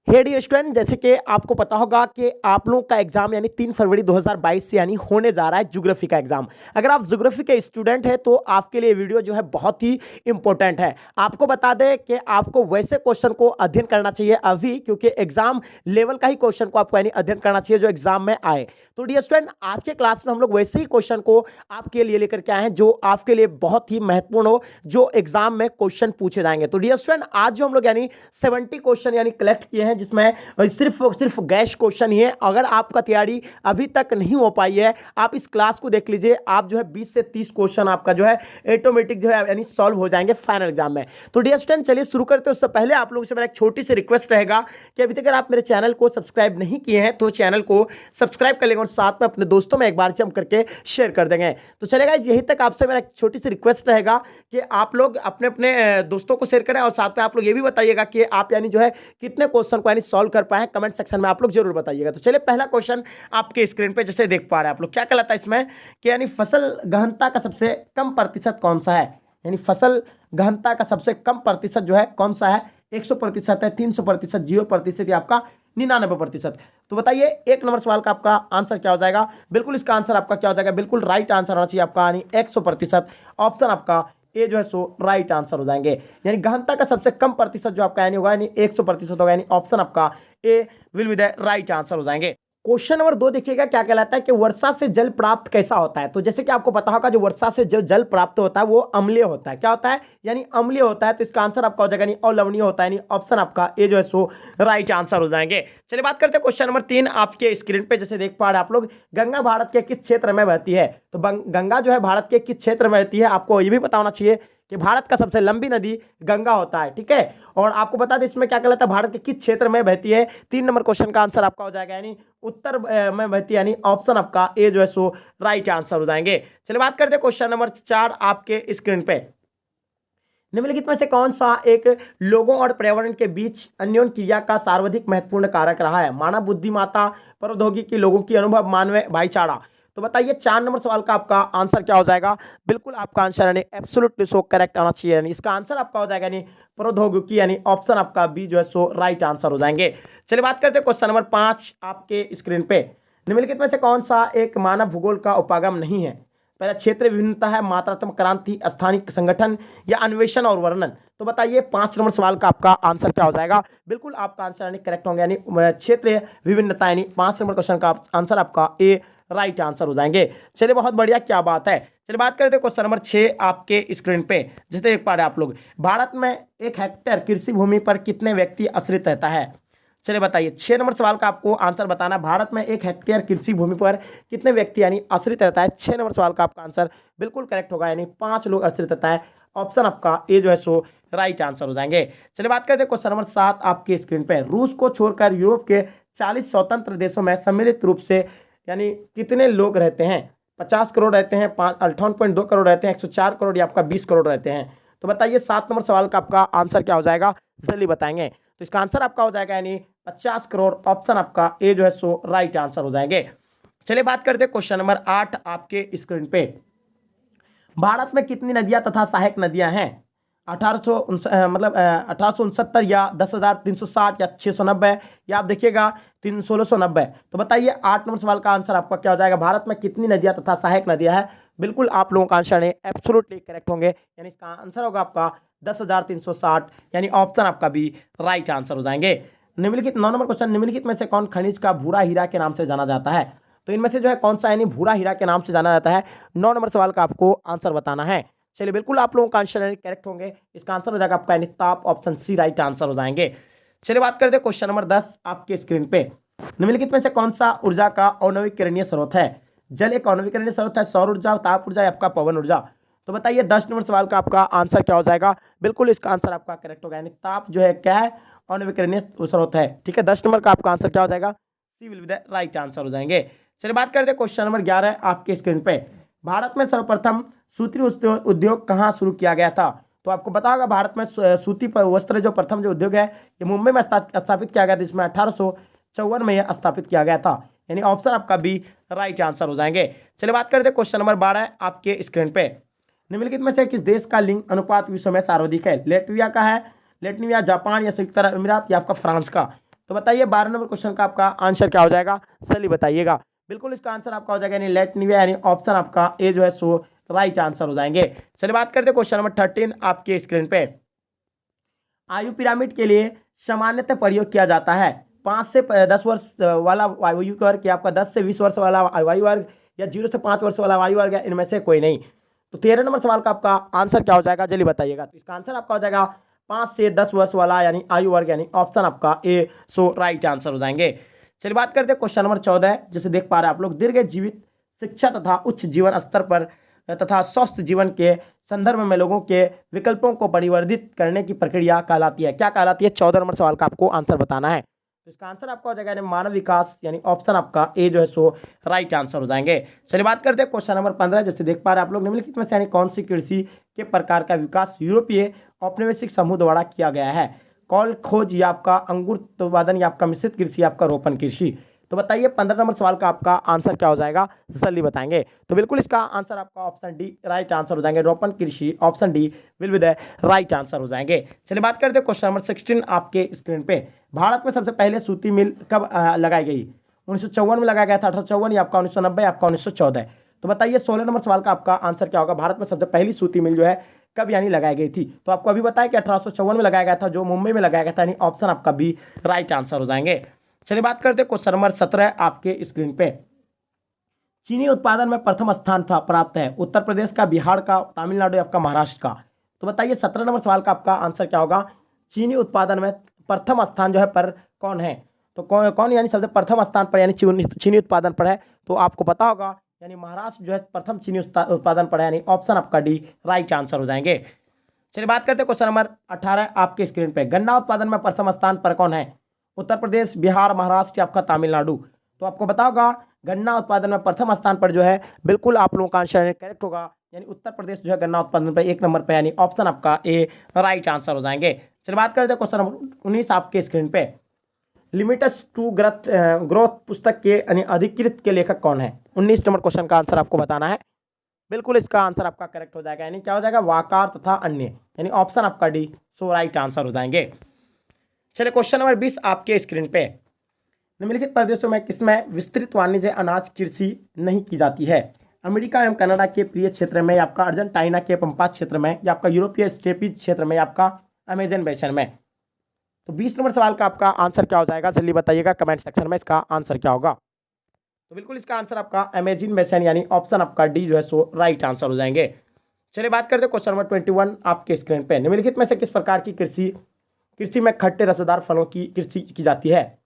Dear student, जैसे कि आपको पता होगा कि आप लोगों का एग्जाम यानी 3 फरवरी 2022 से यानी होने जा रहा है ज्योग्राफी का एग्जाम। अगर आप ज्योग्राफी के स्टूडेंट हैं तो आपके लिए वीडियो जो है बहुत ही इंपॉर्टेंट है। आपको बता दें कि आपको वैसे क्वेश्चन को अध्ययन करना चाहिए अभी, क्योंकि एग्जाम लेवल का ही क्वेश्चन को आपको यानी अध्ययन करना चाहिए जो एग्जाम में आए। तो डियर स्टूडेंट, आज के क्लास में हम लोग वैसे ही क्वेश्चन को आपके लिए लेकर के आए हैं जो आपके लिए बहुत ही महत्वपूर्ण हो, जो एग्जाम में क्वेश्चन पूछे जाएंगे। तो डियर स्टूडेंट, आज जो हम लोग यानी 70 क्वेश्चन यानी कलेक्ट किए हैं, जिसमें सिर्फ गैस क्वेश्चन ही है। अगर आपका तैयारी अभी तक नहीं हो पाई है, आप इस क्लास को देख लीजिए, आप जो है 20 से 30 क्वेश्चन आपका जो है ऑटोमेटिक जो है यानी सॉल्व हो जाएंगे फाइनल एग्जाम में। तो डियर स्टूडेंट, चलिए शुरू करते हैं। उससे पहले आप लोगों से मेरा एक छोटी सी रिक्वेस्ट रहेगा कि अभी तक अगर आप मेरे चैनल को सब्सक्राइब नहीं किए हैं तो चैनल को सब्सक्राइब कर लेंगे और साथ में अपने दोस्तों में एक बार जम करके शेयर कर देंगे। तो चलेगा, यही तक आपसे मेरा एक छोटी सी रिक्वेस्ट रहेगा कि आप लोग अपने अपने दोस्तों को शेयर करें और साथ में आप लोग ये भी बताइएगा कि आप यानी जो है कितने क्वेश्चन को यानी सॉल्व कर पाए, कमेंट सेक्शन में आप लोग जरूर बताइएगा। तो चलिए, पहला क्वेश्चन आपके स्क्रीन पे जैसे देख पा रहे हैं आप लोग, क्या कहलाता है इसमें कि यानी फसल गहनता का सबसे कम प्रतिशत कौन सा है। यानी फसल गहनता का सबसे कम प्रतिशत जो है कौन सा है। 100% है, 300%, 0% या आपका 99%। तो बताइए, एक नंबर सवाल का आपका आंसर क्या हो जाएगा। बिल्कुल इसका आंसर आपका क्या हो जाएगा, बिल्कुल राइट आंसर होना चाहिए आपका यानी 100%। ऑप्शन आपका ए जो है सो राइट आंसर हो जाएंगे। यानी गहनता का सबसे कम प्रतिशत जो आपका यानी होगा यानी 100% होगा, यानी ऑप्शन आपका A will be the right answer हो जाएंगे। क्वेश्चन नंबर 2 देखिएगा, क्या कहलाता है कि वर्षा से जल प्राप्त कैसा होता है। तो जैसे कि आपको पता होगा, जो वर्षा से जो जल प्राप्त होता है वो अम्लीय होता है। क्या होता है, यानी अम्लीय होता है। तो इसका आंसर आपका हो जाएगा यानी अलवणीय होता है, यानी ऑप्शन आपका ए जो है सो राइट आंसर हो जाएंगे। चलिए बात करते हैं क्वेश्चन नंबर 3 आपके स्क्रीन पे जैसे देख पा रहे हैं आप लोग। गंगा भारत के किस क्षेत्र में बहती है। तो गंगा जो है भारत के किस क्षेत्र में बहती है, आपको ये भी पता होना चाहिए कि भारत का सबसे लंबी नदी गंगा होता है। ठीक है, और आपको बता दें इसमें क्या कहलाता है, भारत के किस क्षेत्र में बहती है। 3 नंबर क्वेश्चन का आंसर आपका हो जाएगा यानी उत्तर में बहती है, यानी ऑप्शन आपका ए जो है सो राइट आंसर हो जाएंगे। चलिए बात करते हैं क्वेश्चन नंबर 4 आपके स्क्रीन पे। निम्नलिखित में से कौन सा एक लोगों और पर्यावरण के बीच अन्योन्य क्रिया का सर्वाधिक महत्वपूर्ण कारक रहा है। मानव बुद्धिमत्ता, प्रौद्योगिकी, लोगों की अनुभव, मानवीय भाईचारा। तो बताइए, 4 नंबर सवाल का आपका आंसर क्या हो जाएगा। बिल्कुल आपका आंसर यानी एब्सोल्युटली सो करेक्ट आना चाहिए, यानी इसका आंसर आपका हो जाएगा यानी प्रौद्योगिकी, यानी ऑप्शन आपका बी जो है सो राइट आंसर हो जाएंगे। चलिए बात करते हैं क्वेश्चन नंबर 5 आपके स्क्रीन पे। निम्नलिखित में से कौन सा एक मानव भूगोल का उपागम नहीं है। पहला, क्षेत्र विभिन्नता है, मात्रात्मक क्रांति, स्थानीय संगठन या अन्वेषण और वर्णन। तो बताइए, 5 नंबर सवाल का आपका आंसर क्या हो जाएगा। बिल्कुल आपका आंसर यानी करेक्ट होंगे, यानी क्षेत्र विभिन्नता, यानी 5 नंबर क्वेश्चन का आंसर आपका ए राइट आंसर हो जाएंगे। चलिए बहुत बढ़िया, क्या बात है। चलिए बात करते हैं क्वेश्चन नंबर 6 आपके स्क्रीन पे जैसे देख पा रहे हैं आप लोग। भारत में 1 हेक्टेयर कृषि भूमि पर कितने व्यक्ति आश्रित रहता है। चलिए बताइए, 6 नंबर सवाल का आपको आंसर बताना। भारत में 1 हेक्टेयर कृषि भूमि पर कितने व्यक्ति यानी आश्रित रहता है। 6 नंबर सवाल का आपका आंसर बिल्कुल करेक्ट होगा, यानी 5 लोग आश्रित रहता है। ऑप्शन आपका ए जो है सो राइट आंसर हो जाएंगे। चलिए बात करते हैं क्वेश्चन नंबर 7 आपके स्क्रीन पे। रूस को छोड़कर यूरोप के 40 स्वतंत्र देशों में सम्मिलित रूप से यानी कितने लोग रहते हैं। 50 करोड़ रहते हैं, 58.2 करोड़ रहते हैं, 104 करोड़ या आपका 20 करोड़ रहते हैं। तो बताइए, 7 नंबर सवाल का आपका आंसर क्या हो जाएगा, जल्दी बताएंगे। तो इसका आंसर आपका हो जाएगा यानी 50 करोड़। ऑप्शन आपका ए जो है सो राइट आंसर हो जाएंगे। चलिए बात करते हैं क्वेश्चन नंबर 8 आपके स्क्रीन पे। भारत में कितनी नदियां तथा सहायक नदियां हैं। 1869 या 10,360 या 690 या आप देखिएगा 1690। तो बताइए, 8 नंबर सवाल का आंसर आपका क्या हो जाएगा। भारत में कितनी नदियां तथा सहायक नदियां हैं। बिल्कुल आप लोगों का आंसर एब्सोल्युटली करेक्ट होंगे, यानी इसका आंसर होगा आपका 10,360, यानी ऑप्शन आपका भी राइट आंसर हो जाएंगे। निम्नलिखित 9 नंबर क्वेश्चन, निम्नलिखित में से कौन खनिज का भूरा हीरा के नाम से जाना जाता है। तो इनमें से जो है कौन सा यानी भूरा हीरा के नाम से जाना जाता है। 9 नंबर सवाल का आपको आंसर बताना है। चलिए बिल्कुल आप लोगों का आंसर करेक्ट होंगे, इसका आंसर हो जाएगा आपका यानी ताप, ऑप्शन सी राइट आंसर हो जाएंगे। चलिए बात करते हैं क्वेश्चन नंबर 10 आपके स्क्रीन पे। निम्नलिखित में से कौन सा ऊर्जा का अनवीकरणीय स्रोत है। जल एक अनवीकरणीय स्रोत है, सौर ऊर्जा, ताप ऊर्जा या आपका पवन ऊर्जा। तो बताइए, 10 नंबर सवाल का आपका आंसर क्या हो जाएगा। बिल्कुल इसका आंसर आपका करेक्ट होगा, यानी ताप जो है क्या है, अनवीकरणीय स्रोत है। ठीक है, 10 नंबर का आपका आंसर क्या हो जाएगा, C will be the right answer हो जाएंगे। चलिए बात करते हैं क्वेश्चन नंबर 11 आपके स्क्रीन पे। भारत में सर्वप्रथम सूती उद्योग कहाँ शुरू किया गया था। तो आपको पता होगा, भारत में सूती वस्त्र जो प्रथम जो उद्योग है ये मुंबई में स्थापित किया गया था, जिसमें 1854 में यह स्थापित किया गया था, यानी ऑप्शन आपका बी राइट आंसर हो जाएंगे। चलिए बात करते हैं क्वेश्चन नंबर 12 आपके स्क्रीन पे। निम्नलिखित में से किस देश का लिंग अनुपात विश्व में सर्वाधिक है। लेटविया का है, लेटविया, जापान या संयुक्त अरब अमीरात या आपका फ्रांस का। तो बताइए 12 नंबर क्वेश्चन का आपका आंसर क्या हो जाएगा, जल्दी बताइएगा। बिल्कुल इसका आंसर आपका हो जाएगा यानी लेटनिविया यानी ऑप्शन आपका ए जो है सो राइट आंसर हो जाएंगे। चलिए बात करते हैं क्वेश्चन नंबर 13 आपके स्क्रीन पे। आयु पिरामिड के लिए सामान्यतः प्रयोग किया जाता है 5 से 10 वर्ष वाला आयु वर्ग या आपका 10 से 20 वर्ष वाला आयु वर्ग या 0 से 5 वर्ष वाला आयु वर्ग, इनमें से कोई नहीं। तो 13 नंबर सवाल का आपका आंसर क्या हो जाएगा, जल्दी बताइएगा। तो इसका आंसर आपका हो जाएगा 5 से 10 वर्ष वाला यानी आयु वर्ग यानी ऑप्शन आपका ए सो राइट आंसर हो जाएंगे। चलिए बात करते हैं क्वेश्चन नंबर 14, जैसे देख पा रहे हैं आप लोग। दीर्घ जीवित शिक्षा तथा उच्च जीवन स्तर पर तथा स्वस्थ जीवन के संदर्भ में लोगों के विकल्पों को परिवर्धित करने की प्रक्रिया कहलाती है, क्या कहलाती है? 14 नंबर सवाल का आपको आंसर बताना है। तो इसका आंसर आपका हो जाएगा यानी मानव विकास यानी ऑप्शन आपका ए जो है सो राइट आंसर हो जाएंगे। चलिए बात करते हैं क्वेश्चन नंबर 15, जैसे देख पा रहे हैं आप लोग। निम्नलिखित में से यानी कौन सी कृषि के प्रकार का विकास यूरोपीय औपनिवेशिक समूह द्वारा किया गया है? कौल खोज या आपका अंगूर उत्पादन या आपका मिश्रित कृषि या आपका रोपण कृषि? तो बताइए 15 नंबर सवाल का आपका आंसर क्या हो जाएगा, जल्दी बताएंगे। तो बिल्कुल इसका आंसर आपका ऑप्शन डी राइट आंसर हो जाएंगे। रोपण कृषि option D will be the right answer हो जाएंगे। चलिए बात करते हैं क्वेश्चन नंबर 16 आपके स्क्रीन पे। भारत में सबसे पहले सूती मिल कब लगाई गई? 1954 में लगाया गया था, 1854 या आपका 1990 आपका 1914? तो बताइए 16 नंबर सवाल का आपका आंसर क्या होगा। भारत में सबसे पहली सूती मिल जो है कब यानी लगाई गई थी? तो आपको अभी बताया कि 1854 में लगाया गया था, जो मुंबई में लगाया गया था, यानी ऑप्शन आपका बी राइट आंसर हो जाएंगे। चलिए बात करते हैं क्वेश्चन नंबर 17 आपके स्क्रीन पे। चीनी उत्पादन में प्रथम स्थान था प्राप्त है उत्तर प्रदेश का, बिहार का, तमिलनाडु या आपका महाराष्ट्र का? तो बताइए 17 नंबर सवाल का आपका आंसर क्या होगा। चीनी उत्पादन में प्रथम स्थान जो है पर कौन है? तो कौन यानी सबसे प्रथम स्थान पर यानी चीनी उत्पादन पर है? तो आपको पता होगा यानी महाराष्ट्र जो है प्रथम चीनी उत्पादन पर है, यानी ऑप्शन आपका डी राइट आंसर हो जाएंगे। चलिए बात करते हैं क्वेश्चन नंबर 18 आपके स्क्रीन पे। गन्ना उत्पादन में प्रथम स्थान पर कौन है? उत्तर प्रदेश, बिहार, महाराष्ट्र या आपका तमिलनाडु? तो आपको पता होगा गन्ना उत्पादन में प्रथम स्थान पर जो है बिल्कुल आप लोगों का आंसर करेक्ट होगा, यानी उत्तर प्रदेश जो है गन्ना उत्पादन पर 1 नंबर पर, यानी ऑप्शन आपका ए राइट आंसर हो जाएंगे। चलिए बात करते हैं क्वेश्चन नंबर 19 आपके स्क्रीन पे। लिमिट्स टू ग्रोथ पुस्तक के यानी अधिकृत के लेखक कौन है? 19 नंबर क्वेश्चन का आंसर आपको बताना है। बिल्कुल इसका आंसर आपका करेक्ट हो जाएगा, यानी क्या हो जाएगा, वाकार तथा अन्य, यानी ऑप्शन आपका डी सो राइट आंसर हो जाएंगे। चलिए क्वेश्चन नंबर 20 आपके स्क्रीन पे। निम्नलिखित प्रदेशों में किसमें विस्तृत वाणिज्य अनाज कृषि नहीं की जाती है? अमेरिका एवं कनाडा के प्रिय क्षेत्र में, या आपका अर्जेंटीना के पंपा क्षेत्र में, या आपका यूरोपीय स्टेपीज क्षेत्र में, या आपका अमेजन बेसन में? तो 20 नंबर सवाल का आपका आंसर क्या हो जाएगा, जल्दी बताइएगा कमेंट सेक्शन में इसका आंसर क्या होगा। तो बिल्कुल इसका आंसर आपका अमेजन बेसन यानी ऑप्शन आपका डी जो है सो राइट आंसर हो जाएंगे। चलिए बात करते हैं क्वेश्चन नंबर 21 आपके स्क्रीन पे। निम्नलिखित में से किस प्रकार की कृषि में खट्टे रसदार फलों की कृषि की जाती है?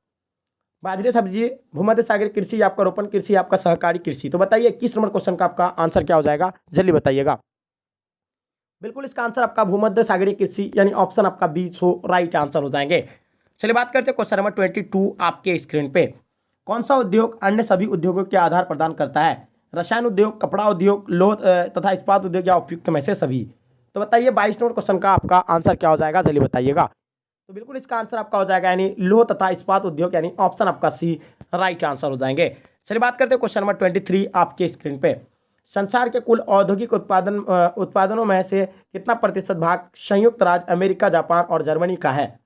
बाजरे सब्जी, भूमध्य सागरीय कृषि, आपका रोपण कृषि, आपका सहकारी कृषि? तो बताइए 21 नंबर क्वेश्चन का आपका आंसर क्या हो जाएगा, जल्दी बताइएगा। बिल्कुल इसका आंसर आपका भूमध्य सागरीय कृषि यानी ऑप्शन आपका बी सो राइट आंसर हो जाएंगे। चलिए बात करते हैं क्वेश्चन नंबर 22 आपके स्क्रीन पे। कौन सा उद्योग अन्य सभी उद्योगों के आधार प्रदान करता है? रसायन उद्योग, कपड़ा उद्योग, लोह तथा इस्पात उद्योग, या उपयुक्त में से सभी? तो बताइए 22 नंबर क्वेश्चन का आपका आंसर क्या हो जाएगा, जल्दी बताइएगा। तो बिल्कुल इसका आंसर आपका हो जाएगा यानी लोह तथा इस्पात उद्योग, यानी ऑप्शन आपका सी राइट आंसर हो जाएंगे। चलिए बात करते हैं क्वेश्चन नंबर 23 आपके स्क्रीन पे। संसार के कुल औद्योगिक उत्पादनों में से कितना प्रतिशत भाग संयुक्त राज्य अमेरिका, जापान और जर्मनी का है?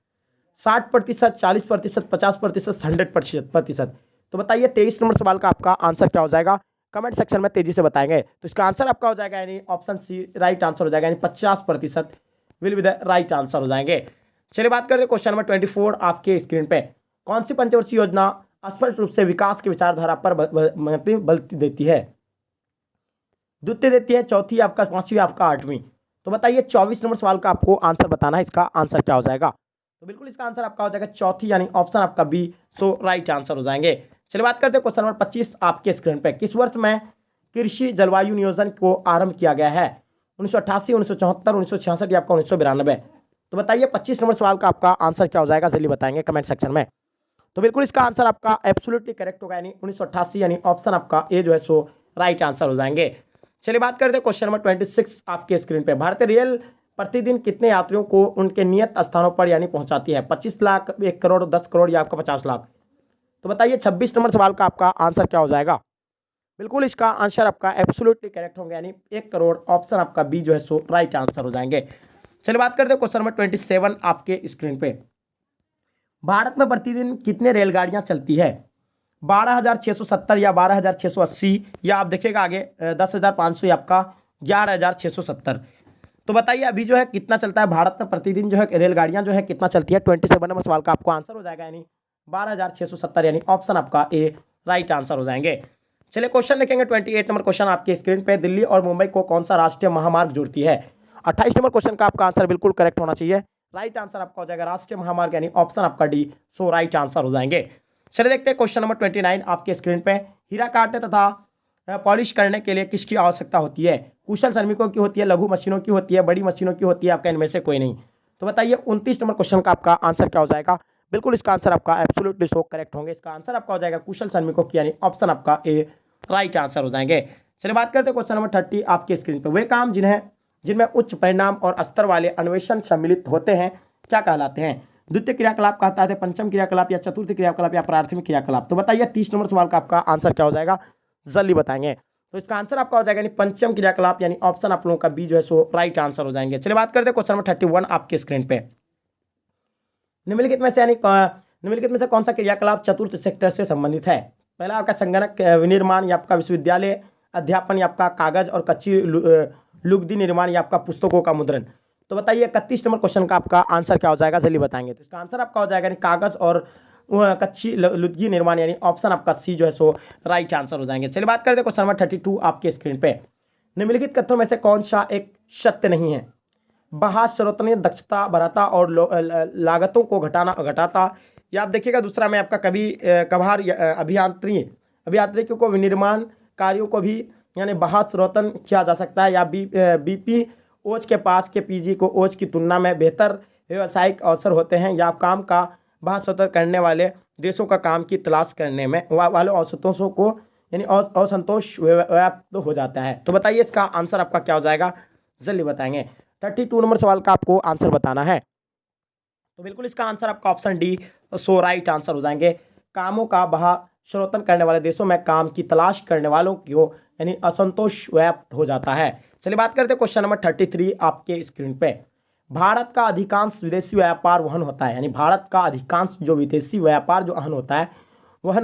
60%, 40%, 50%, 100%? तो बताइए 23 नंबर सवाल का आपका आंसर क्या हो जाएगा, कमेंट सेक्शन में तेजी से बताएंगे। तो इसका आंसर आपका हो जाएगा यानी ऑप्शन सी राइट आंसर हो जाएगा, यानी 50% will be the right answer हो जाएंगे। चलिए बात करते हैं क्वेश्चन नंबर 24 आपके स्क्रीन पे। कौन सी पंचवर्षीय योजना स्पष्ट रूप से विकास की विचारधारा पर बल देती है? द्वितीय देती है, चौथी आपका, पांचवी आपका, आठवीं? तो बताइए 24 नंबर सवाल का आपको आंसर बताना है, इसका आंसर क्या हो जाएगा। तो बिल्कुल इसका आंसर आपका हो जाएगा चौथी, यानी ऑप्शन आपका बी सो राइट आंसर हो जाएंगे। चलिए बात करते हैं क्वेश्चन नंबर 25 आपके स्क्रीन पे। किस वर्ष में कृषि जलवायु नियोजन को आरंभ किया गया है? 1988, 1974, 1966 या आपका 1992? तो बताइए 25 नंबर सवाल का आपका आंसर क्या हो जाएगा, जल्दी बताएंगे कमेंट सेक्शन में। तो बिल्कुल इसका आंसर आपका एब्सोल्युटली करेक्ट होगा, यानी 1988, यानी ऑप्शन आपका ए जो है सो राइट आंसर हो जाएंगे। चलिए बात करते हैं क्वेश्चन नंबर 26 आपके स्क्रीन पे। भारतीय रेल प्रतिदिन कितने यात्रियों को उनके नियत स्थानों पर यानी पहुंचाती है? 25 लाख, 1 करोड़, 10 करोड़ या आपका 50 लाख? तो बताइए 26 नंबर सवाल का आपका आंसर क्या हो जाएगा। बिल्कुल इसका आंसर आपका एब्सोल्युटली करेक्ट होंगे, यानी 1 करोड़, ऑप्शन आपका बी जो है सो राइट आंसर हो जाएंगे। चलिए बात करते हैं क्वेश्चन नंबर 27 आपके स्क्रीन पे। भारत में प्रतिदिन कितने रेलगाड़ियां चलती है? 12,670 या 12,680 या आप देखिएगा आगे 10,500 या आपका 11,670। तो बताइए अभी जो है कितना चलता है भारत में प्रतिदिन जो है रेलगाड़ियां जो है कितना चलती है? 27 नंबर सवाल का आपको आंसर हो जाएगा यानी 12,670 यानी ऑप्शन आपका ए राइट आंसर हो जाएंगे। चलिए क्वेश्चन देखेंगे 28 नंबर क्वेश्चन आपकी स्क्रीन पे। दिल्ली और मुंबई को कौन सा राष्ट्रीय महामार्ग जोड़ती है? 28 नंबर क्वेश्चन का आपका आंसर बिल्कुल करेक्ट होना चाहिए। राइट आंसर आपका हो जाएगा राष्ट्रीय महामार्ग यानी ऑप्शन आपका डी। सो राइट आंसर हो जाएंगे। चलिए देखते हैं क्वेश्चन नंबर 29 आपके स्क्रीन पे। हीरा काटने तथा पॉलिश करने के लिए किसकी आवश्यकता होती है? कुशल श्रमिकों की होती है, लघु मशीनों की होती है, बड़ी मशीनों की होती है, आपका इनमें से कोई नहीं। तो बताइए 29 नंबर क्वेश्चन का आपका आंसर क्या हो जाएगा? बिल्कुल इसका आंसर आपका एब्सोल्युटली सो करेक्ट होंगे। इसका आंसर आपका हो जाएगा कुशल श्रमिकों की यानी ऑप्शन आपका ए राइट आंसर हो जाएंगे। चलिए बात करते हैं क्वेश्चन नंबर 30 आपके स्क्रीन पर। वे काम जिनमें उच्च परिणाम और स्तर वाले अन्वेषण सम्मिलित होते हैं क्या कहलाते हैं? द्वितीय क्रियाकलाप कहता है, पंचम क्रियाकलाप या चतुर्थ क्रियाकलाप या प्राथमिक क्रियाकलाप? तो बताइए 30 नंबर सवाल का आपका आंसर क्या हो जाएगा? जल्दी बताएंगे। तो इसका आंसर आपका हो जाएगा यानी पंचम क्रियाकलाप यानी ऑप्शन आप लोगों का बी जो है सो राइट आंसर हो जाएंगे। चलिए बात करते हैं क्वेश्चन नंबर 31 आपके स्क्रीन पे। निम्नलिखित में से कौन सा क्रियाकलाप चतुर्थ सेक्टर से संबंधित है? पहला आपका संगणक विनिर्माण या आपका विश्वविद्यालय अध्यापन या आपका कागज और कच्ची लुगदी निर्माण या आपका पुस्तकों का मुद्रण? तो बताइए 31 नंबर क्वेश्चन का आपका आंसर क्या हो जाएगा? जल्दी बताएंगे। तो इसका आंसर आपका हो जाएगा कागज और कच्ची लुगदी निर्माण यानी ऑप्शन आपका सी जो है सो राइट आंसर हो जाएंगे। चलिए बात करते हैं क्वेश्चन नंबर 32 आपके स्क्रीन पे। निम्नलिखित कथनों में से कौन सा एक सत्य नहीं है? बाह्य स्रोतों ने दक्षता बढ़ाता और लागतों को घटाता या आप देखिएगा दूसरा में आपका कभार अभियांत्रिकी को विनिर्माण कार्यों को भी यानी बाह्य स्रोतन किया जा सकता है या बीपी ओज के पास के पीजी को ओज की तुलना में बेहतर व्यावसायिक अवसर होते हैं या आप काम का बाह्य स्रोत करने वाले देशों का काम की तलाश करने में वाले असंतोषों को यानी असंतोष व्याप्त हो जाता है। तो बताइए इसका आंसर आपका क्या हो जाएगा? जल्दी बताएंगे। 32 नंबर सवाल का आपको आंसर बताना है। तो बिल्कुल इसका आंसर आपका option D so right answer हो जाएंगे। कामों का बाह्य स्रोतन करने वाले देशों में काम की तलाश करने वालों को यानी असंतोष व्याप्त हो जाता है। चलिए बात करते हैं क्वेश्चन नंबर 33 आपके स्क्रीन पे। भारत का अधिकांश विदेशी व्यापार वहन होता है यानी भारत का अधिकांश जो विदेशी व्यापार जो वहन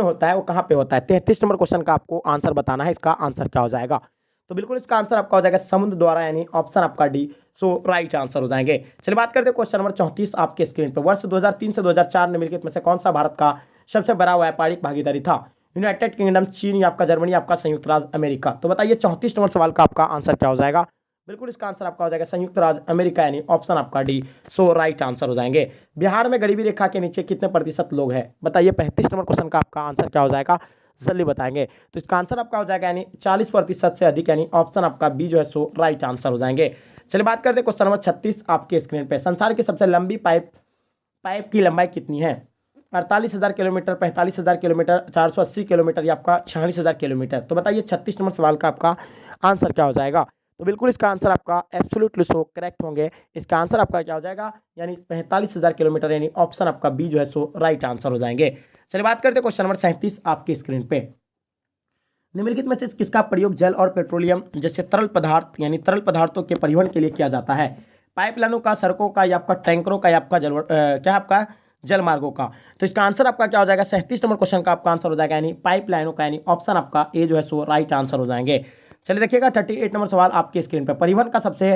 होता है वो कहाँ पे होता है? 33 नंबर क्वेश्चन का आपको आंसर बताना है। इसका आंसर क्या हो जाएगा? तो बिल्कुल इसका आंसर आपका हो जाएगा समुद्र द्वारा यानी ऑप्शन आपका डी। सो राइट आंसर हो जाएंगे। चलिए बात करते हैं क्वेश्चन नंबर 34 आपके स्क्रीन पर। वर्ष 2003 से 2004 निम्नलिखित में से कौन सा भारत का सबसे बड़ा व्यापारिक भागीदारी था? यूनाइटेड किंगडम, चीन या आपका जर्मनी, आपका संयुक्त राज्य अमेरिका? तो बताइए 34 नंबर सवाल का आपका आंसर क्या हो जाएगा? बिल्कुल इसका आंसर आपका हो जाएगा संयुक्त राज्य अमेरिका यानी ऑप्शन आपका डी। सो राइट आंसर हो जाएंगे। बिहार में गरीबी रेखा के नीचे कितने प्रतिशत लोग हैं? बताइए 35 नंबर क्वेश्चन का आपका आंसर क्या हो जाएगा? जल्दी बताएंगे। तो इसका आंसर आपका हो जाएगा यानी 40% से अधिक यानी ऑप्शन आपका बी जो है सो राइट आंसर हो जाएंगे। चलिए बात करते हैं क्वेश्चन नंबर 36 आपके स्क्रीन पे। संसार की सबसे लंबी पाइप की लंबाई कितनी है? 48,000 किलोमीटर, 45,000 किलोमीटर, 480 किलोमीटर या आपका 46,000 किलोमीटर? तो बताइए 36 नंबर सवाल का आपका आंसर क्या हो जाएगा? तो बिल्कुल इसका आंसर आपका एब्सोल्युटली सो करेक्ट होंगे। इसका आंसर आपका क्या हो जाएगा? यानी 45,000 किलोमीटर यानी ऑप्शन आपका बी जो है सो राइट आंसर हो जाएंगे। चलिए बात करते हैं क्वेश्चन नंबर 37 आपकी स्क्रीन पे। निम्नलिखित में से किसका प्रयोग जल और पेट्रोलियम जैसे तरल पदार्थ यानी तरल पदार्थों के परिवहन के लिए किया जाता है? पाइपलाइनों का, सड़कों का या आपका टैंकरों का या आपका जल मार्गों का? तो इसका आंसर आपका क्या हो जाएगा? 37 नंबर क्वेश्चन का आपका आंसर हो जाएगा यानी पाइपलाइनों का यानी ऑप्शन आपका ए जो है सो राइट आंसर हो जाएंगे। चलिए देखिएगा 38 नंबर सवाल आपके स्क्रीन पर। परिवहन का सबसे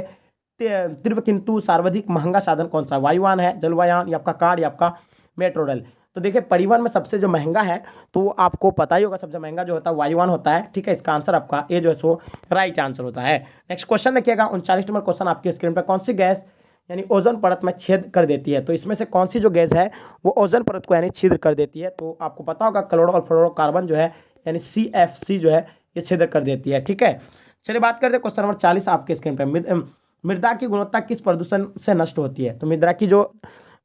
तीव्र किंतु सर्वाधिक महंगा साधन कौन सा? वायुयान है, जलवायान या आपका कार या आपका मेट्रो रेल? तो देखिए परिवहन में सबसे जो महंगा है तो आपको पता ही होगा सबसे महंगा जो होता है वायुयान होता है। ठीक है, इसका आंसर आपका ए जो है सो राइट आंसर होता है। नेक्स्ट क्वेश्चन देखिएगा 39 नंबर क्वेश्चन आपके स्क्रीन पर। कौन सी गैस यानी ओजोन परत में छेद कर देती है? तो इसमें से कौन सी जो गैस है वो ओजोन परत को यानी छिद्र कर देती है? तो आपको पता होगा क्लोरो और फ्लोरोकार्बन जो है यानी CFC जो है ये छिद्र कर देती है। ठीक है, चलिए बात करते हैं क्वेश्चन नंबर 40 आपके स्क्रीन पर। मृदा की गुणवत्ता किस प्रदूषण से नष्ट होती है? तो मृदा की जो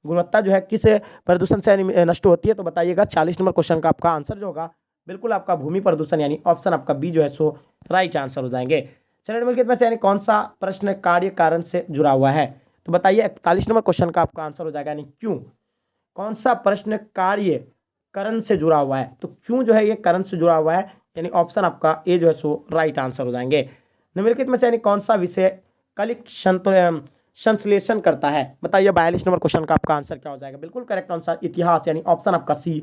गुणवत्ता जो है किस प्रदूषण से नष्ट होती है? तो बताइएगा 40 नंबर क्वेश्चन का आपका आंसर जो होगा बिल्कुल आपका भूमि प्रदूषण यानी ऑप्शन आपका बी जो है सो राइट आंसर हो जाएंगे। चलिए निम्नलिखित में से यानी कौन सा प्रश्न कार्य कारण से जुड़ा हुआ है? तो बताइए 41 नंबर क्वेश्चन का आपका आंसर हो जाएगा यानी क्यों? कौन सा प्रश्न कार्य करण से जुड़ा हुआ है? तो क्यों जो है ये करण से जुड़ा हुआ है यानी ऑप्शन आपका ए जो है सो राइट आंसर हो जाएंगे। निम्नलिखित में से यानी कौन सा विषय कलिक संश्लेषण करता है? बताइए 42 नंबर क्वेश्चन का आपका आंसर क्या हो जाएगा? बिल्कुल करेक्ट आंसर इतिहास यानी ऑप्शन आपका सी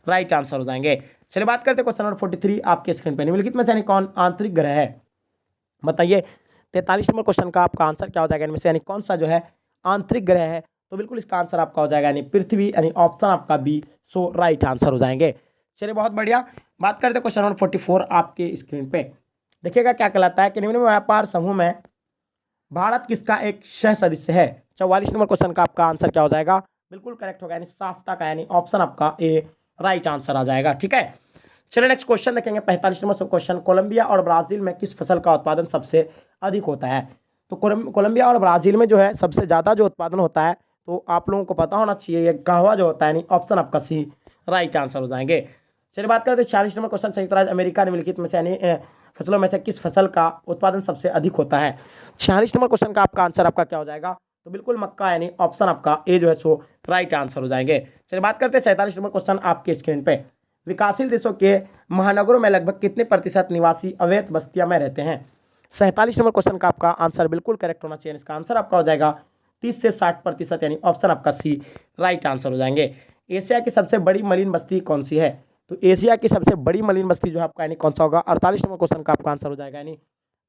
राइट आंसर हो जाएंगे। चलिए बात करते हैं क्वेश्चन नंबर 43 आपके स्क्रीन पर। निम्नलिखित में से यानी कौन आंतरिक ग्रह है? बताइए 43 नंबर क्वेश्चन का आपका आंसर क्या हो जाएगा? इनमें से यानी कौन सा जो है आंतरिक ग्रह है? तो बिल्कुल इसका आंसर आपका हो जाएगा यानी पृथ्वी यानी ऑप्शन आपका बी सो राइट आंसर हो जाएंगे। चलिए बहुत बढ़िया। बात करते हैं क्वेश्चन नंबर 44 आपके स्क्रीन पे। देखिएगा क्या कहलाता है कि निम्न व्यापार समूह में भारत किसका एक सह सदस्य है? 44 नंबर क्वेश्चन का आपका आंसर क्या हो जाएगा? बिल्कुल करेक्ट होगा यानी साफ्टा का यानी ऑप्शन आपका ए राइट आंसर आ जाएगा। ठीक है, चलिए नेक्स्ट क्वेश्चन देखेंगे 45 नंबर क्वेश्चन। कोलंबिया और ब्राजील में किस फसल का उत्पादन सबसे अधिक होता है? तो कोलंबिया और ब्राजील में जो है सबसे ज़्यादा जो उत्पादन होता है, तो आप लोगों को पता होना चाहिए, ये कहवा जो होता है यानी ऑप्शन आपका सी राइट आंसर हो जाएंगे। चलिए बात करते हैं 46 नंबर क्वेश्चन। संयुक्त राज्य अमेरिका निम्नलिखित में से यानी फसलों में से किस फसल का उत्पादन सबसे अधिक होता है? 46 नंबर क्वेश्चन का आपका आंसर आपका क्या हो जाएगा? तो बिल्कुल मक्का यानी ऑप्शन आपका ए जो है सो राइट आंसर हो जाएंगे। चलिए बात करते हैं 47 नंबर क्वेश्चन आपके स्क्रीन पे। विकासशील देशों के महानगरों में लगभग कितने प्रतिशत निवासी अवैध बस्तियों में रहते हैं? 47 नंबर क्वेश्चन का आपका आंसर बिल्कुल करेक्ट होना चाहिए। इसका आंसर आपका हो जाएगा 30 से 60% यानी ऑप्शन आपका सी राइट आंसर हो जाएंगे। एशिया की सबसे बड़ी मलिन बस्ती कौन सी है? तो एशिया की सबसे बड़ी मलिन बस्ती जो आपका यानी कौन सा होगा? 48 नंबर क्वेश्चन का आपका आंसर हो जाएगा यानी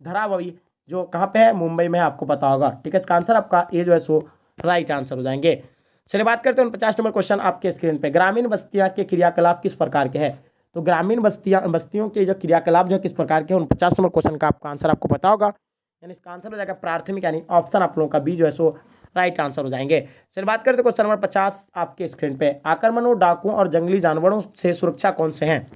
धारावी, जो कहाँ पे है? मुंबई में है, आपको पता होगा। ठीक है, इसका आंसर आपका ए जो है सो राइट आंसर हो जाएंगे। चलिए बात करते हैं 49 नंबर क्वेश्चन आपके स्क्रीन पे। ग्रामीण बस्तियां के क्रियाकलाप किस प्रकार के हैं? तो ग्रामीण बस्तियों के जो क्रियाकलाप जो किस प्रकार के हैं, 49 नंबर क्वेश्चन का आपका आंसर आपको पता होगा यानी इसका आंसर हो जाएगा प्राथमिक यानी ऑप्शन आप लोगों का बी जो है सो राइट आंसर हो जाएंगे। चलिए बात करते हैं क्वेश्चन नंबर 50 आपके स्क्रीन पे। आक्रमणों, डाकुओं और जंगली जानवरों से सुरक्षा कौन से हैं?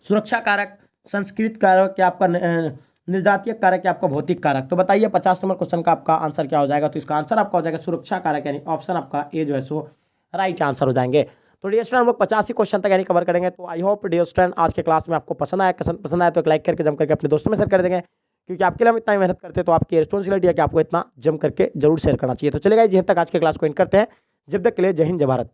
सुरक्षा कारक, संस्कृत कारक या आपका निर्जातीय कारक या आपका भौतिक कारक? तो बताइए 50 नंबर क्वेश्चन का आपका आंसर क्या हो जाएगा? तो इसका आंसर आपका हो जाएगा सुरक्षा कारक यानी ऑप्शन आपका ए जो है सो राइट आंसर हो जाएंगे। तो डियर स्टूडेंट हम लोग 85 क्वेश्चन तक यानी कवर करेंगे। तो आई होप डियर स्टूडेंट आज के क्लास में आपको पसंद आया तो एक लाइक करके जम करके अपने दोस्तों में शेयर कर देंगे, क्योंकि आपके लिए हम इतना मेहनत करते हैं तो आपकी रिस्पॉन्सिबिलिटी है कि आपको इतना जम करके जरूर शेयर करना चाहिए। तो चलेगा जब तक आज के क्लास को इन करते हैं, जब तक के लिए जय हिंद जय भारत।